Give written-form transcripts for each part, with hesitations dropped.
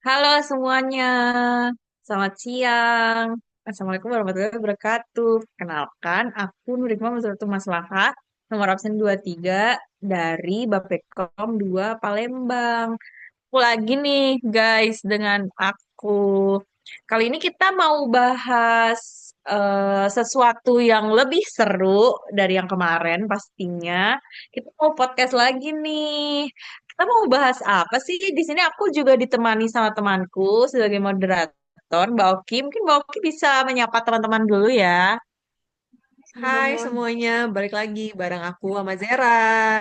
Halo semuanya, selamat siang. Assalamualaikum warahmatullahi wabarakatuh. Kenalkan, aku Nurikma Masaratu Maslaha, nomor absen 23 dari Bappekom 2 Palembang. Aku lagi nih guys dengan aku. Kali ini kita mau bahas sesuatu yang lebih seru dari yang kemarin pastinya. Kita mau podcast lagi nih. Kita mau bahas apa sih? Di sini aku juga ditemani sama temanku sebagai moderator, Mbak Oki. Mungkin Mbak Oki bisa menyapa teman-teman dulu ya. Hai semuanya, balik lagi bareng aku sama Zera.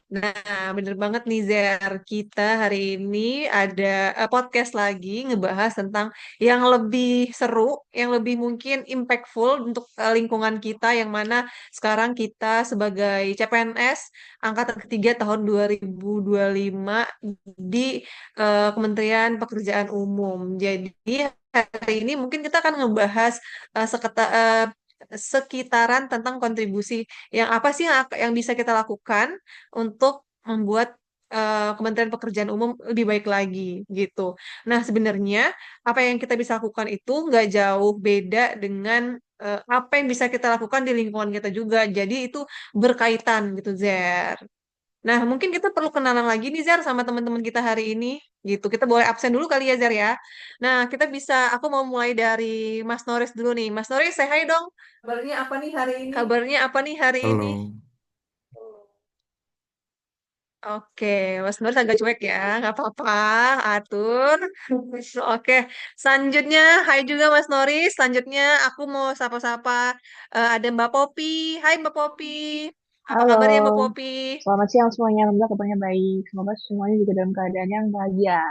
Nah, bener banget nih Zer, kita hari ini ada podcast lagi ngebahas tentang yang lebih seru, yang lebih mungkin impactful untuk lingkungan kita, yang mana sekarang kita sebagai CPNS angkatan ketiga tahun 2025 di Kementerian Pekerjaan Umum. Jadi hari ini mungkin kita akan ngebahas sekitaran tentang kontribusi yang apa sih yang bisa kita lakukan untuk membuat Kementerian Pekerjaan Umum lebih baik lagi gitu. Nah, sebenarnya apa yang kita bisa lakukan itu nggak jauh beda dengan apa yang bisa kita lakukan di lingkungan kita juga. Jadi itu berkaitan gitu, Zer. Nah, mungkin kita perlu kenalan lagi nih, Zer, sama teman-teman kita hari ini. Gitu. Kita boleh absen dulu kali ya, Zer, ya. Nah, aku mau mulai dari Mas Noris dulu nih. Mas Noris, say hi dong. Kabarnya apa nih hari ini? Kabarnya apa nih hari ini? Halo. Oke, Mas Noris agak cuek ya, nggak apa-apa, atur. Oke, selanjutnya, hai juga Mas Noris. Selanjutnya, aku mau sapa-sapa. Ada Mbak Popi. Hai Mbak Popi. Apa Halo, kabarnya Mbak Popi? selamat siang semuanya. Alhamdulillah kabarnya baik. Semoga semuanya juga dalam keadaan yang bahagia.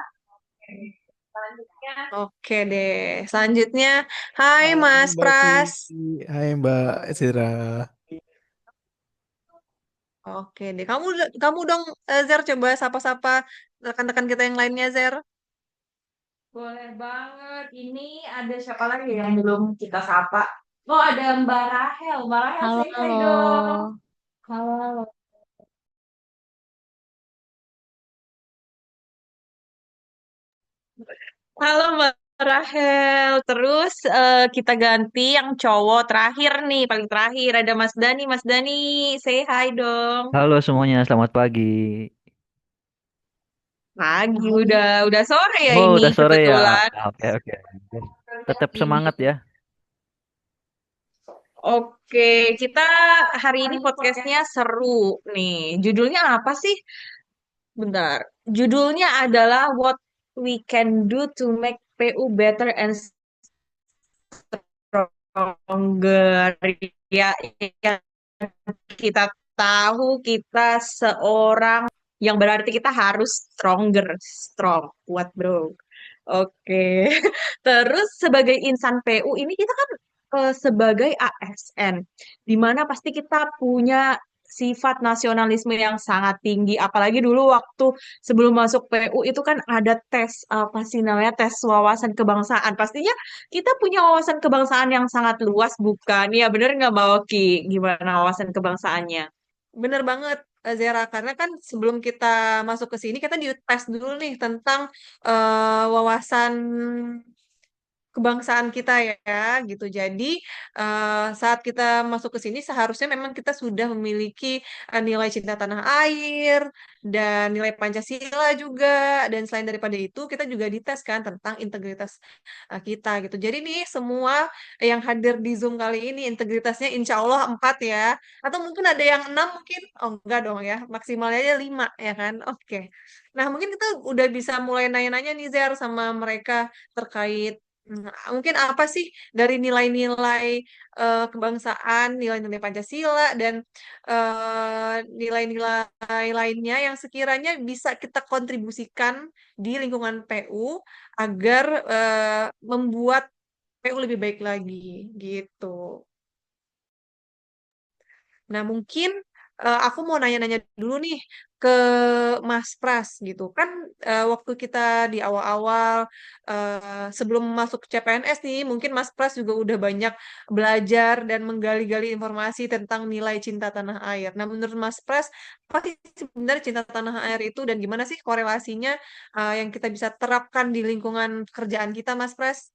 Oke deh. Selanjutnya, hai Hai Mas Mbak Pras. Vivi, hai Mbak Zira. Oke deh. Kamu dong, Zer, coba sapa-sapa rekan-rekan kita yang lainnya, Zer. Boleh banget. Ini ada siapa lagi yang belum kita sapa? Oh, ada Mbak Rahel. Mbak Rahel, Halo, say hi dong. halo. Halo, halo. Halo Mbak Rahel. Terus kita ganti yang cowok terakhir nih, paling terakhir ada Mas Dani. Mas Dani, say hi dong. Halo semuanya, selamat pagi. Pagi udah sore ya Oh, ini udah sore ya. kebetulan. Oke, oke. Tetap semangat ya. Oke, kita hari ini podcastnya seru nih. Judulnya apa sih? Bentar. Judulnya adalah What We Can Do to Make PU Better and Stronger. Ya, ya, kita tahu kita seorang yang berarti kita harus strong, kuat bro. Oke. Terus sebagai insan PU ini kita kan sebagai ASN, di mana pasti kita punya sifat nasionalisme yang sangat tinggi. Apalagi dulu waktu sebelum masuk PU itu kan ada tes apa sih namanya tes wawasan kebangsaan. Pastinya kita punya wawasan kebangsaan yang sangat luas, bukan? Ya bener nggak Mbak Oki? Gimana wawasan kebangsaannya? Bener banget, Zera. Karena kan sebelum kita masuk ke sini, kita dites dulu nih tentang wawasan kebangsaan kita ya gitu. Jadi saat kita masuk ke sini seharusnya memang kita sudah memiliki nilai cinta tanah air dan nilai Pancasila juga, dan selain daripada itu kita juga dites kan tentang integritas kita gitu. Jadi nih semua yang hadir di Zoom kali ini integritasnya insya Allah 4 ya, atau mungkin ada yang 6 mungkin, oh enggak dong ya, maksimalnya aja 5 ya kan. Oke. Nah, mungkin kita udah bisa mulai nanya-nanya nih Zer sama mereka terkait mungkin apa sih dari nilai-nilai kebangsaan, nilai-nilai Pancasila, dan nilai-nilai lainnya yang sekiranya bisa kita kontribusikan di lingkungan PU agar membuat PU lebih baik lagi gitu. Nah, mungkin aku mau nanya-nanya dulu nih ke Mas Pras gitu. Kan waktu kita di awal-awal sebelum masuk CPNS nih, mungkin Mas Pras juga udah banyak belajar dan menggali-gali informasi tentang nilai cinta tanah air. Nah, menurut Mas Pras, apa sih sebenarnya cinta tanah air itu dan gimana sih korelasinya yang kita bisa terapkan di lingkungan kerjaan kita, Mas Pras?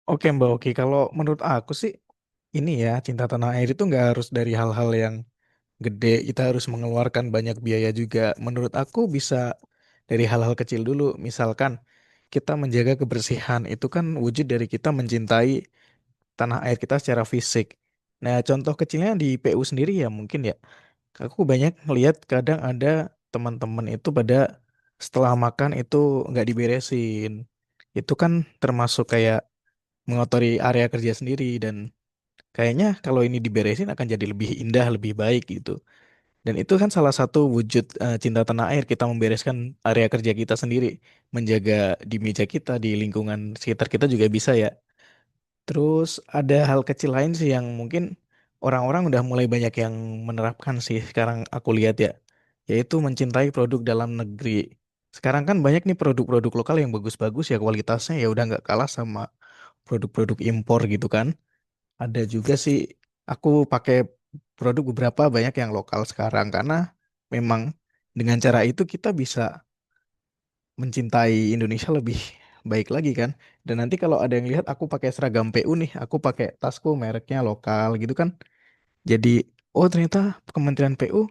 Oke Mbak Oki, kalau menurut aku sih ini ya cinta tanah air itu nggak harus dari hal-hal yang gede, kita harus mengeluarkan banyak biaya juga. Menurut aku bisa dari hal-hal kecil dulu, misalkan kita menjaga kebersihan, itu kan wujud dari kita mencintai tanah air kita secara fisik. Nah, contoh kecilnya di PU sendiri ya mungkin ya, aku banyak ngelihat kadang ada teman-teman itu pada setelah makan itu nggak diberesin. Itu kan termasuk kayak mengotori area kerja sendiri dan kayaknya kalau ini diberesin akan jadi lebih indah, lebih baik gitu. Dan itu kan salah satu wujud cinta tanah air, kita membereskan area kerja kita sendiri, menjaga di meja kita, di lingkungan sekitar kita juga bisa ya. Terus ada hal kecil lain sih yang mungkin orang-orang udah mulai banyak yang menerapkan sih sekarang aku lihat ya, yaitu mencintai produk dalam negeri. Sekarang kan banyak nih produk-produk lokal yang bagus-bagus ya kualitasnya ya udah nggak kalah sama produk-produk impor gitu kan. Ada juga sih aku pakai produk beberapa banyak yang lokal sekarang karena memang dengan cara itu kita bisa mencintai Indonesia lebih baik lagi kan. Dan nanti kalau ada yang lihat aku pakai seragam PU nih, aku pakai tasku mereknya lokal gitu kan. Jadi oh ternyata Kementerian PU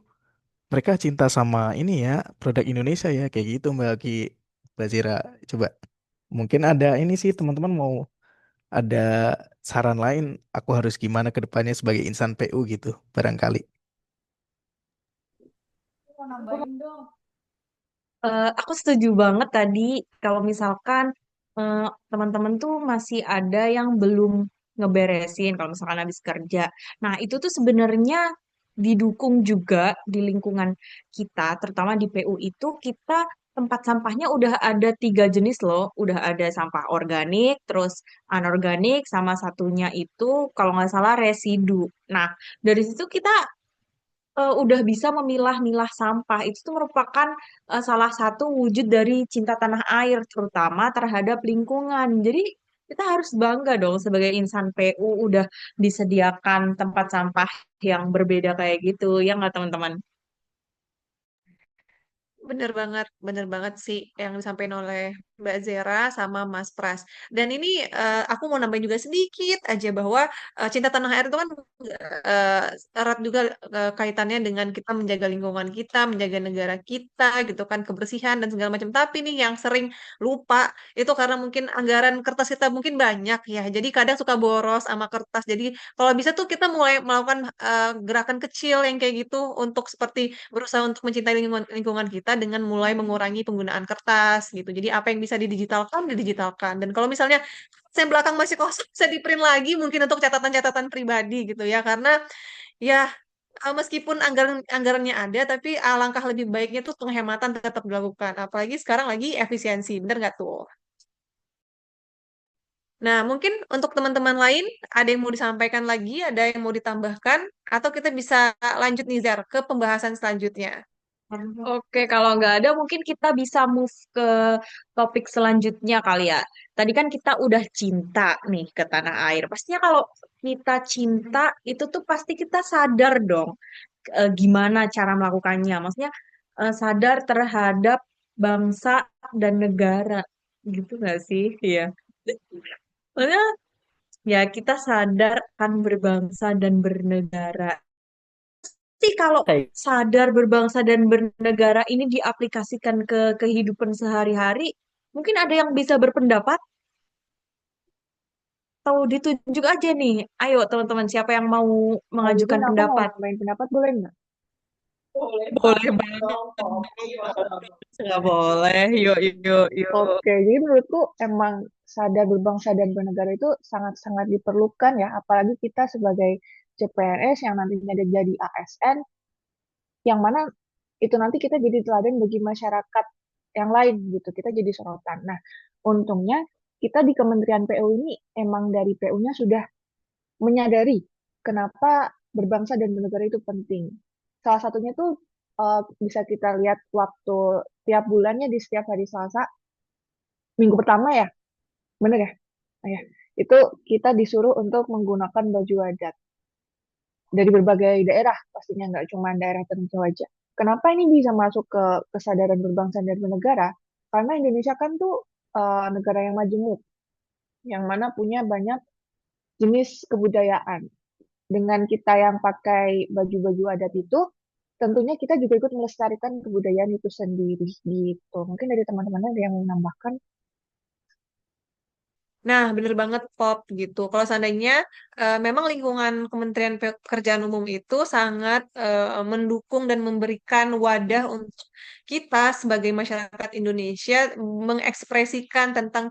mereka cinta sama ini ya produk Indonesia ya kayak gitu Mbak Ki, Mbak Zira. Coba mungkin ada ini sih teman-teman mau ada saran lain aku harus gimana ke depannya sebagai insan PU gitu barangkali. Aku setuju banget tadi kalau misalkan eh, teman-teman tuh masih ada yang belum ngeberesin kalau misalkan habis kerja. Nah, itu tuh sebenarnya didukung juga di lingkungan kita, terutama di PU itu kita tempat sampahnya udah ada 3 jenis loh. Udah ada sampah organik, terus anorganik, sama satunya itu kalau nggak salah residu. Nah, dari situ kita udah bisa memilah-milah sampah. Itu tuh merupakan salah satu wujud dari cinta tanah air, terutama terhadap lingkungan. Jadi kita harus bangga dong sebagai insan PU udah disediakan tempat sampah yang berbeda kayak gitu, ya nggak teman-teman? Bener banget sih yang disampaikan oleh Mbak Zera sama Mas Pras. Dan ini aku mau nambahin juga sedikit aja bahwa cinta tanah air itu kan erat juga kaitannya dengan kita menjaga lingkungan kita, menjaga negara kita gitu kan, kebersihan dan segala macam. Tapi nih yang sering lupa itu karena mungkin anggaran kertas kita mungkin banyak ya. Jadi kadang suka boros sama kertas. Jadi kalau bisa tuh kita mulai melakukan gerakan kecil yang kayak gitu untuk seperti berusaha untuk mencintai lingkungan kita dengan mulai mengurangi penggunaan kertas gitu. Jadi apa yang bisa didigitalkan, didigitalkan. Dan kalau misalnya saya belakang masih kosong, bisa di print lagi mungkin untuk catatan-catatan pribadi gitu ya. Karena ya meskipun anggarannya ada, tapi alangkah lebih baiknya tuh penghematan tetap dilakukan. Apalagi sekarang lagi efisiensi, bener nggak tuh? Nah, mungkin untuk teman-teman lain, ada yang mau disampaikan lagi, ada yang mau ditambahkan, atau kita bisa lanjut nih, Zar, ke pembahasan selanjutnya. Oke, kalau nggak ada mungkin kita bisa move ke topik selanjutnya kali ya. Tadi kan kita udah cinta nih ke tanah air. Pastinya kalau kita cinta itu tuh pasti kita sadar dong gimana cara melakukannya. Maksudnya sadar terhadap bangsa dan negara. Gitu nggak sih? Iya. Maksudnya ya kita sadar akan berbangsa dan bernegara sih kalau Kayak sadar berbangsa dan bernegara ini diaplikasikan ke kehidupan sehari-hari, mungkin ada yang bisa berpendapat atau ditunjuk aja nih. Ayo teman-teman, siapa yang mau Kalau gitu mengajukan aku mau pendapat? nambahin pendapat boleh nggak? Boleh banget. Nggak boleh. Yuk, yuk, yuk. Oke, jadi menurutku emang sadar berbangsa dan bernegara itu sangat-sangat diperlukan ya, apalagi kita sebagai CPNS yang nantinya jadi ASN, yang mana itu nanti kita jadi teladan bagi masyarakat yang lain gitu, kita jadi sorotan. Nah, untungnya kita di Kementerian PU ini emang dari PU-nya sudah menyadari kenapa berbangsa dan bernegara itu penting. Salah satunya tuh bisa kita lihat waktu tiap bulannya di setiap hari Selasa, minggu pertama ya, bener ya? Oh ya, itu kita disuruh untuk menggunakan baju adat dari berbagai daerah, pastinya nggak cuma daerah tertentu aja. Kenapa ini bisa masuk ke kesadaran berbangsa dan bernegara? Karena Indonesia kan tuh negara yang majemuk, yang mana punya banyak jenis kebudayaan. Dengan kita yang pakai baju-baju adat itu, tentunya kita juga ikut melestarikan kebudayaan itu sendiri gitu. Mungkin dari teman-teman ada yang menambahkan. Nah, bener banget Pop gitu. Kalau seandainya memang lingkungan Kementerian Pekerjaan Umum itu sangat mendukung dan memberikan wadah untuk kita sebagai masyarakat Indonesia mengekspresikan tentang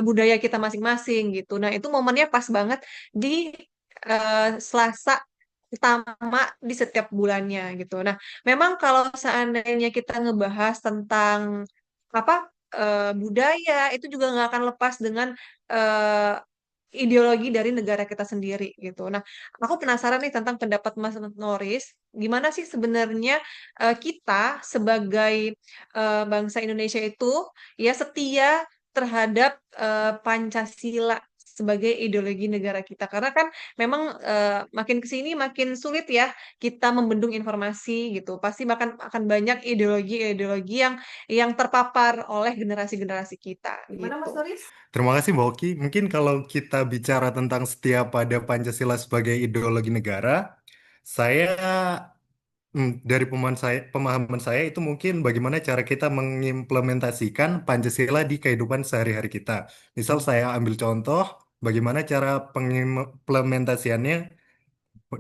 budaya kita masing-masing gitu. Nah, itu momennya pas banget di Selasa utama di setiap bulannya gitu. Nah, memang kalau seandainya kita ngebahas tentang apa budaya itu juga nggak akan lepas dengan eh, ideologi dari negara kita sendiri gitu. Nah, aku penasaran nih tentang pendapat Mas Noris, gimana sih sebenarnya kita sebagai bangsa Indonesia itu ya setia terhadap Pancasila sebagai ideologi negara kita. Karena kan memang makin ke sini makin sulit ya kita membendung informasi gitu. Pasti akan banyak ideologi-ideologi yang terpapar oleh generasi-generasi kita Gimana Mas gitu. Noris? Terima kasih Mbak Oki. Mungkin kalau kita bicara tentang setia pada Pancasila sebagai ideologi negara, saya dari pemahaman saya itu mungkin bagaimana cara kita mengimplementasikan Pancasila di kehidupan sehari-hari kita. Misal saya ambil contoh bagaimana cara pengimplementasiannya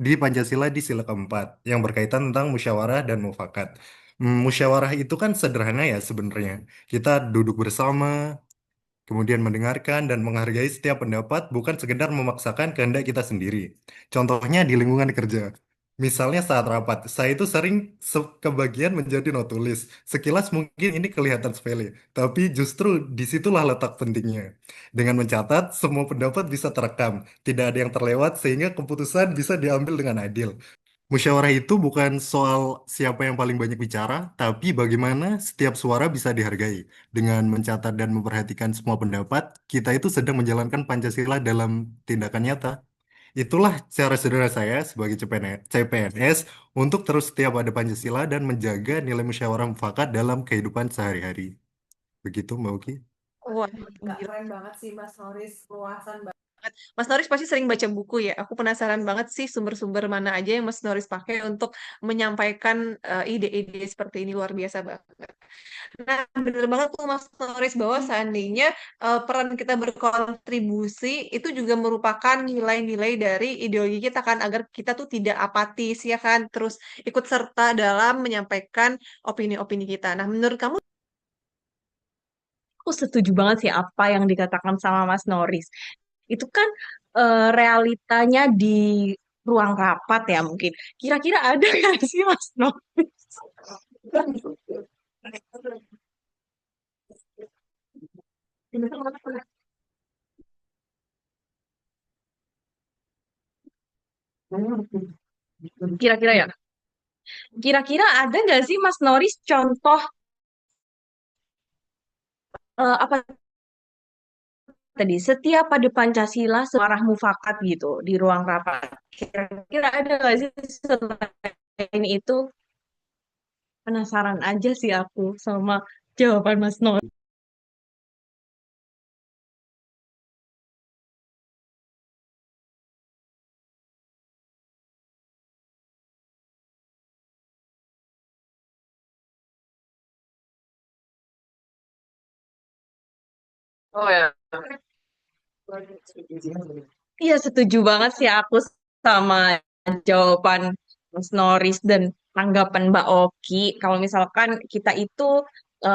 di Pancasila di sila keempat yang berkaitan tentang musyawarah dan mufakat. Musyawarah itu kan sederhana ya sebenarnya. Kita duduk bersama, kemudian mendengarkan dan menghargai setiap pendapat, bukan sekedar memaksakan kehendak kita sendiri. Contohnya di lingkungan kerja. Misalnya saat rapat, saya itu sering kebagian menjadi notulis. Sekilas mungkin ini kelihatan sepele, tapi justru disitulah letak pentingnya. Dengan mencatat, semua pendapat bisa terekam, tidak ada yang terlewat sehingga keputusan bisa diambil dengan adil. Musyawarah itu bukan soal siapa yang paling banyak bicara, tapi bagaimana setiap suara bisa dihargai. Dengan mencatat dan memperhatikan semua pendapat, kita itu sedang menjalankan Pancasila dalam tindakan nyata. Itulah cara sederhana saya sebagai CPNS untuk terus setia pada Pancasila dan menjaga nilai musyawarah mufakat dalam kehidupan sehari-hari. Begitu, Mbak Uki. Wah, Nggak, gila. keren banget sih Mas Noris, luasan banget. Mas Noris pasti sering baca buku ya. Aku penasaran banget sih sumber-sumber mana aja yang Mas Noris pakai untuk menyampaikan ide-ide seperti ini luar biasa banget. Nah, bener banget tuh Mas Noris bahwa seandainya peran kita berkontribusi itu juga merupakan nilai-nilai dari ideologi kita kan agar kita tuh tidak apatis ya kan, terus ikut serta dalam menyampaikan opini-opini kita. Nah, menurut kamu Aku setuju banget sih apa yang dikatakan sama Mas Noris. Itu kan realitanya di ruang rapat ya mungkin. Kira-kira ada nggak sih Mas Noris? Kira-kira ya. Kira-kira ada nggak sih Mas Noris contoh apa tadi setia pada Pancasila searah mufakat gitu di ruang rapat. Kira-kira ada nggak sih selain itu? Penasaran aja sih aku sama jawaban Mas Noris. Oh ya. Iya, setuju banget sih aku sama jawaban Mas Noris dan tanggapan Mbak Oki. Kalau misalkan kita itu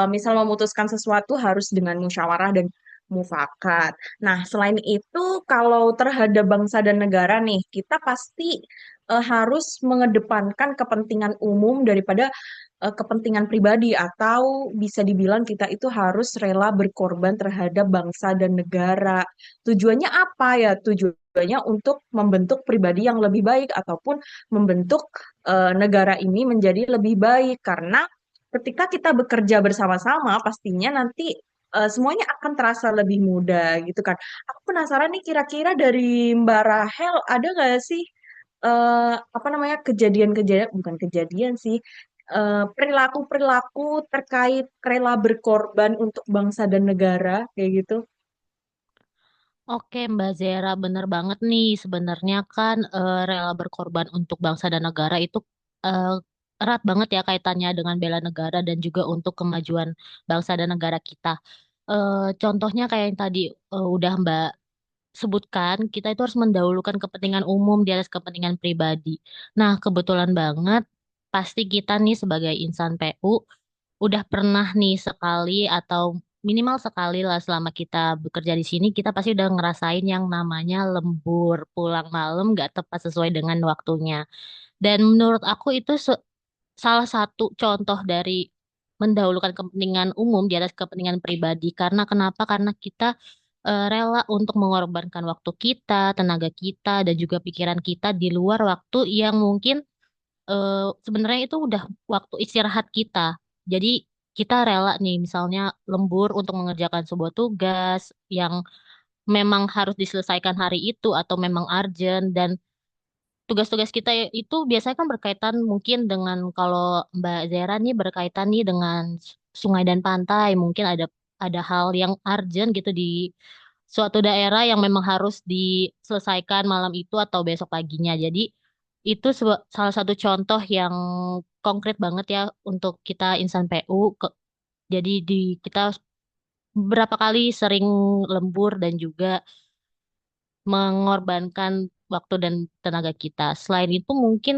misal memutuskan sesuatu harus dengan musyawarah dan mufakat. Nah, selain itu kalau terhadap bangsa dan negara nih, kita pasti harus mengedepankan kepentingan umum daripada kepentingan pribadi atau bisa dibilang kita itu harus rela berkorban terhadap bangsa dan negara. Tujuannya apa ya? Tujuannya untuk membentuk pribadi yang lebih baik ataupun membentuk negara ini menjadi lebih baik karena ketika kita bekerja bersama-sama pastinya nanti semuanya akan terasa lebih mudah gitu kan. Aku penasaran nih kira-kira dari Mbak Rahel ada nggak sih apa namanya kejadian-kejadian bukan kejadian sih perilaku-perilaku terkait rela berkorban untuk bangsa dan negara kayak gitu. Oke, Mbak Zera, bener banget nih. Sebenarnya kan rela berkorban untuk bangsa dan negara itu eh, erat banget ya kaitannya dengan bela negara dan juga untuk kemajuan bangsa dan negara kita. Contohnya kayak yang tadi udah Mbak sebutkan, kita itu harus mendahulukan kepentingan umum di atas kepentingan pribadi. Nah, kebetulan banget, pasti kita nih sebagai insan PU udah pernah nih sekali atau minimal sekali lah selama kita bekerja di sini kita pasti udah ngerasain yang namanya lembur pulang malam gak tepat sesuai dengan waktunya dan menurut aku itu salah satu contoh dari mendahulukan kepentingan umum di atas kepentingan pribadi karena kenapa karena kita rela untuk mengorbankan waktu kita tenaga kita dan juga pikiran kita di luar waktu yang mungkin sebenarnya itu udah waktu istirahat kita. Jadi kita rela nih misalnya lembur untuk mengerjakan sebuah tugas yang memang harus diselesaikan hari itu atau memang urgent dan tugas-tugas kita itu biasanya kan berkaitan mungkin dengan kalau Mbak Zera nih berkaitan nih dengan sungai dan pantai. Mungkin ada hal yang urgent gitu di suatu daerah yang memang harus diselesaikan malam itu atau besok paginya. Jadi itu salah satu contoh yang konkret banget ya untuk kita insan PU. Jadi kita beberapa kali sering lembur dan juga mengorbankan waktu dan tenaga kita. Selain itu mungkin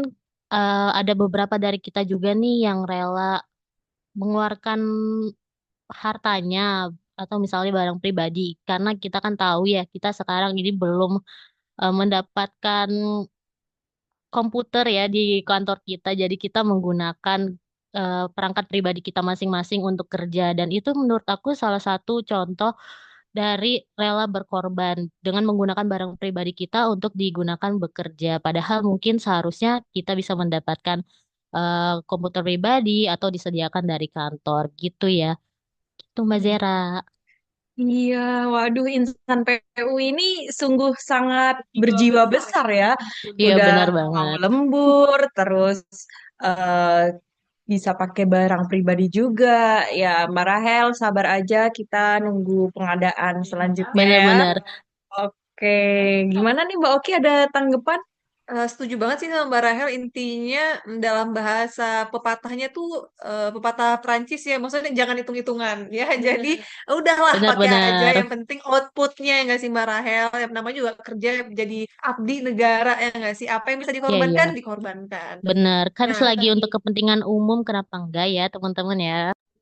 ada beberapa dari kita juga nih yang rela mengeluarkan hartanya atau misalnya barang pribadi karena kita kan tahu ya kita sekarang ini belum mendapatkan komputer ya di kantor kita. Jadi kita menggunakan perangkat pribadi kita masing-masing untuk kerja dan itu menurut aku salah satu contoh dari rela berkorban dengan menggunakan barang pribadi kita untuk digunakan bekerja. Padahal mungkin seharusnya kita bisa mendapatkan komputer pribadi atau disediakan dari kantor gitu ya. Itu Mbak Zera. Iya, waduh insan PU ini sungguh sangat berjiwa besar ya. Iya Udah benar mau banget. lembur, terus eh, bisa pakai barang pribadi juga. Ya, Mbak Rahel, sabar aja kita nunggu pengadaan selanjutnya ya. Benar-benar. Oke, gimana nih Mbak Oki ada tanggapan? Setuju banget sih sama Mbak Rahel. Intinya dalam bahasa pepatahnya tuh pepatah Prancis ya, maksudnya jangan hitung-hitungan ya. Jadi udahlah pakai aja. Benar-benar. Yang penting outputnya ya nggak sih Mbak Rahel. Yang namanya juga kerja jadi abdi negara ya nggak sih. Apa yang bisa Iya, iya. dikorbankan dikorbankan. Benar. Kan Nah, selagi untuk kepentingan umum kenapa enggak ya teman-teman ya?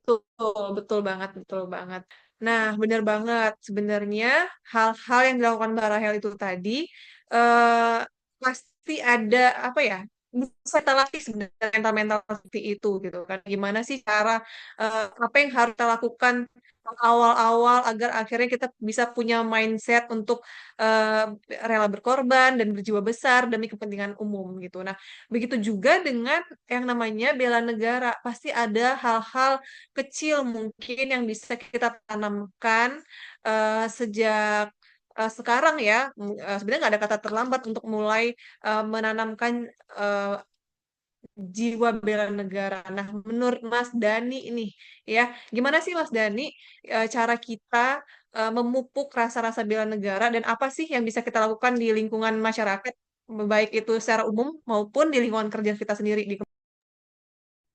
betul, betul banget, betul banget. Nah, benar banget. Sebenarnya hal-hal yang dilakukan Mbak Rahel itu tadi eh, pasti ada apa ya? Bisa kita latih sebenarnya mental-mental seperti itu gitu kan. Gimana sih cara apa yang harus kita lakukan awal-awal agar akhirnya kita bisa punya mindset untuk eh, rela berkorban dan berjiwa besar demi kepentingan umum gitu. Nah, begitu juga dengan yang namanya bela negara. Pasti ada hal-hal kecil mungkin yang bisa kita tanamkan sejak sekarang ya. Sebenarnya nggak ada kata terlambat untuk mulai menanamkan eh, jiwa bela negara. Nah, menurut Mas Dani ini ya, gimana sih Mas Dani cara kita memupuk rasa-rasa bela negara dan apa sih yang bisa kita lakukan di lingkungan masyarakat, baik itu secara umum maupun di lingkungan kerja kita sendiri di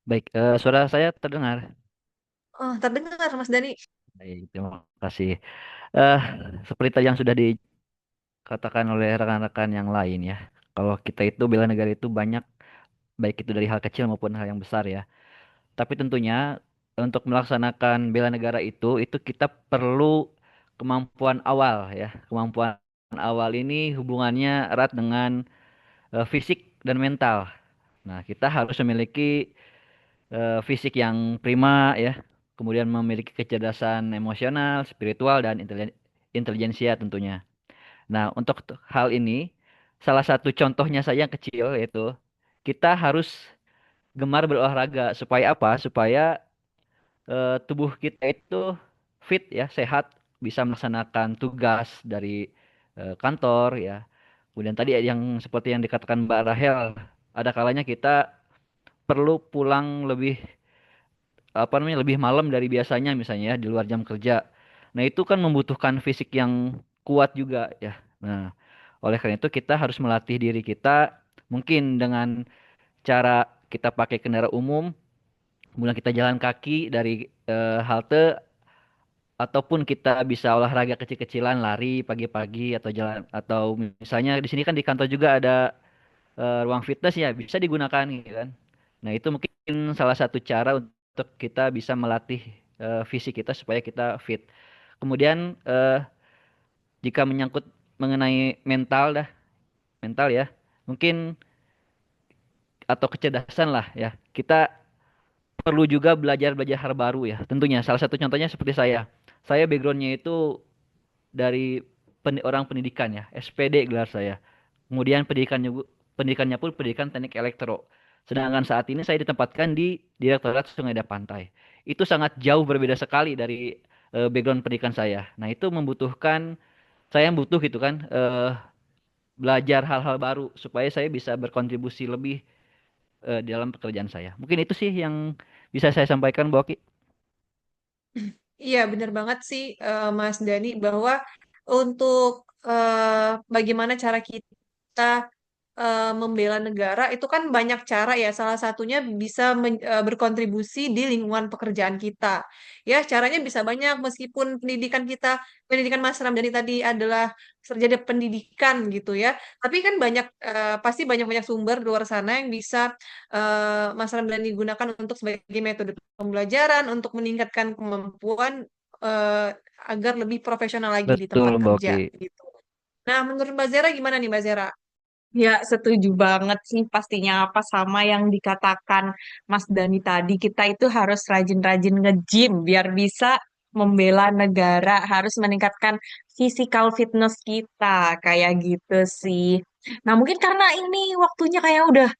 Baik, suara saya terdengar. Oh, terdengar Mas Dani. Baik, terima kasih. Eh, Seperti yang sudah dikatakan oleh rekan-rekan yang lain ya. Kalau kita itu bela negara itu banyak, baik itu dari hal kecil maupun hal yang besar ya. Tapi tentunya untuk melaksanakan bela negara itu kita perlu kemampuan awal ya. Kemampuan awal ini hubungannya erat dengan fisik dan mental. Nah, kita harus memiliki fisik yang prima ya. Kemudian memiliki kecerdasan emosional, spiritual dan intelijensia tentunya. Nah, untuk hal ini salah satu contohnya saja yang kecil yaitu kita harus gemar berolahraga. Supaya apa? Supaya tubuh kita itu fit ya, sehat, bisa melaksanakan tugas dari kantor ya. Kemudian tadi yang seperti yang dikatakan Mbak Rahel, ada kalanya kita perlu pulang lebih apa namanya lebih malam dari biasanya misalnya ya di luar jam kerja. Nah, itu kan membutuhkan fisik yang kuat juga ya. Nah, oleh karena itu kita harus melatih diri kita mungkin dengan cara kita pakai kendaraan umum, kemudian kita jalan kaki dari halte ataupun kita bisa olahraga kecil-kecilan, lari pagi-pagi atau jalan atau misalnya di sini kan di kantor juga ada ruang fitness ya bisa digunakan gitu kan. Nah, itu mungkin salah satu cara untuk kita bisa melatih fisik kita supaya kita fit. Kemudian jika menyangkut mengenai mental ya, mungkin atau kecerdasan lah ya. Kita perlu juga belajar hal baru ya. Tentunya salah satu contohnya seperti saya. Saya backgroundnya itu dari orang pendidikan ya, SPD gelar saya. Kemudian pendidikannya pun pendidikan teknik elektro. Sedangkan saat ini saya ditempatkan di Direktorat Sungai dan Pantai. Itu sangat jauh berbeda sekali dari background pendidikan saya. Nah, itu membutuhkan saya butuh gitu kan belajar hal-hal baru supaya saya bisa berkontribusi lebih dalam pekerjaan saya. Mungkin itu sih yang bisa saya sampaikan, Bu Oki. Iya, benar banget sih, Mas Dani, bahwa untuk bagaimana cara kita membela negara itu kan banyak cara ya. Salah satunya bisa berkontribusi di lingkungan pekerjaan kita. Ya, caranya bisa banyak meskipun pendidikan Mas Ramdhani tadi adalah sarjana pendidikan gitu ya. Tapi kan pasti banyak-banyak sumber di luar sana yang bisa Mas Ramdhani gunakan untuk sebagai metode pembelajaran untuk meningkatkan kemampuan eh, agar lebih profesional lagi di Betul, tempat Mbak kerja Oki. gitu. Nah, menurut Mbak Zera gimana nih Mbak Zera? Ya, setuju banget sih pastinya apa sama yang dikatakan Mas Dani tadi. Kita itu harus rajin-rajin nge-gym biar bisa membela negara, harus meningkatkan physical fitness kita, kayak gitu sih. Nah, mungkin karena ini waktunya kayak udah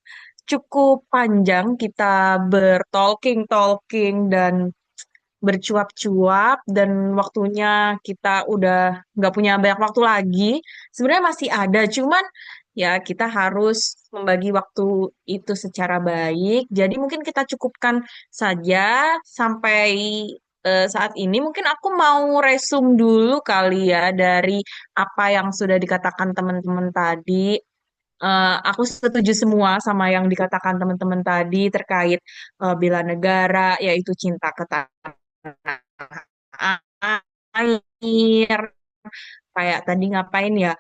cukup panjang kita bertalking-talking dan bercuap-cuap dan waktunya kita udah nggak punya banyak waktu lagi. Sebenarnya masih ada, cuman ya kita harus membagi waktu itu secara baik. Jadi mungkin kita cukupkan saja sampai saat ini. Mungkin aku mau resume dulu kali ya dari apa yang sudah dikatakan teman-teman tadi. Aku setuju semua sama yang dikatakan teman-teman tadi terkait bela negara, yaitu cinta ke tanah air. Kayak tadi ngapain ya,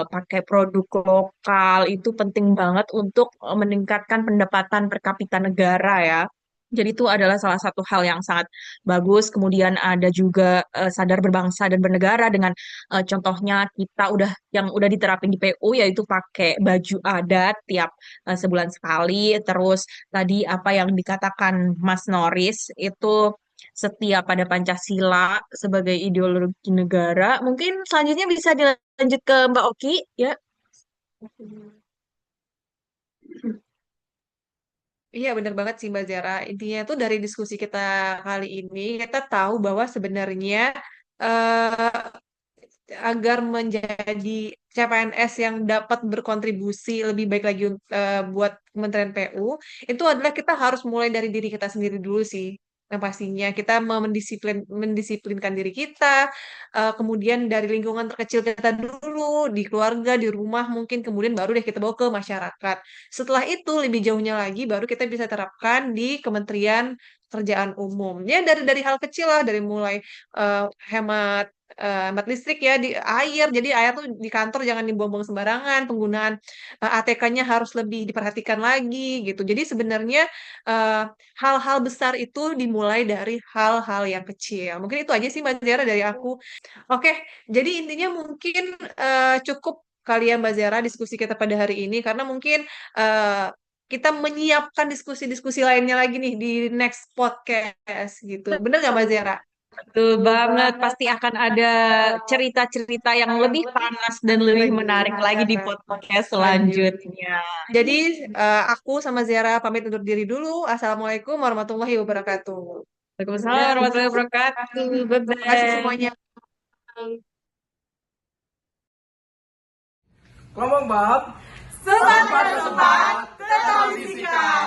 pakai produk lokal itu penting banget untuk meningkatkan pendapatan per kapita negara ya. Jadi itu adalah salah satu hal yang sangat bagus. Kemudian ada juga sadar berbangsa dan bernegara dengan contohnya kita yang udah diterapin di PU yaitu pakai baju adat tiap sebulan sekali. Terus tadi apa yang dikatakan Mas Noris itu setia pada Pancasila sebagai ideologi negara. Mungkin selanjutnya bisa dilanjut ke Mbak Oki ya. Iya, benar banget sih Mbak Zara. Intinya tuh dari diskusi kita kali ini, kita tahu bahwa sebenarnya agar menjadi CPNS yang dapat berkontribusi lebih baik lagi buat Kementerian PU, itu adalah kita harus mulai dari diri kita sendiri dulu sih. Yang pastinya kita mendisiplinkan diri kita, kemudian dari lingkungan terkecil kita dulu, di keluarga, di rumah mungkin, kemudian baru deh kita bawa ke masyarakat. Setelah itu lebih jauhnya lagi baru kita bisa terapkan di Kementerian Kerjaan Umum. Ya dari hal kecil lah, dari mulai hemat hemat listrik ya di air. Jadi air tuh di kantor jangan dibuang-buang sembarangan. Penggunaan ATK-nya harus lebih diperhatikan lagi gitu. Jadi sebenarnya eh, hal-hal besar itu dimulai dari hal-hal yang kecil. Mungkin itu aja sih Mbak Zara dari aku. Oke, jadi intinya mungkin cukup kalian Mbak Zara diskusi kita pada hari ini karena mungkin eh, kita menyiapkan diskusi-diskusi lainnya lagi nih di next podcast gitu. Bener nggak Mbak Zara? Betul banget, pasti akan ada cerita-cerita yang lebih panas dan lebih Lagi menarik lagi di menceritakan podcast lanjut. selanjutnya. Jadi aku sama Zara pamit undur diri dulu. Assalamualaikum warahmatullahi wabarakatuh. Waalaikumsalam Dan warahmatullahi wabarakatuh. terima kasih Bye-bye. semuanya. Kelompok Bab, sesaat bertempat, tetap disikat.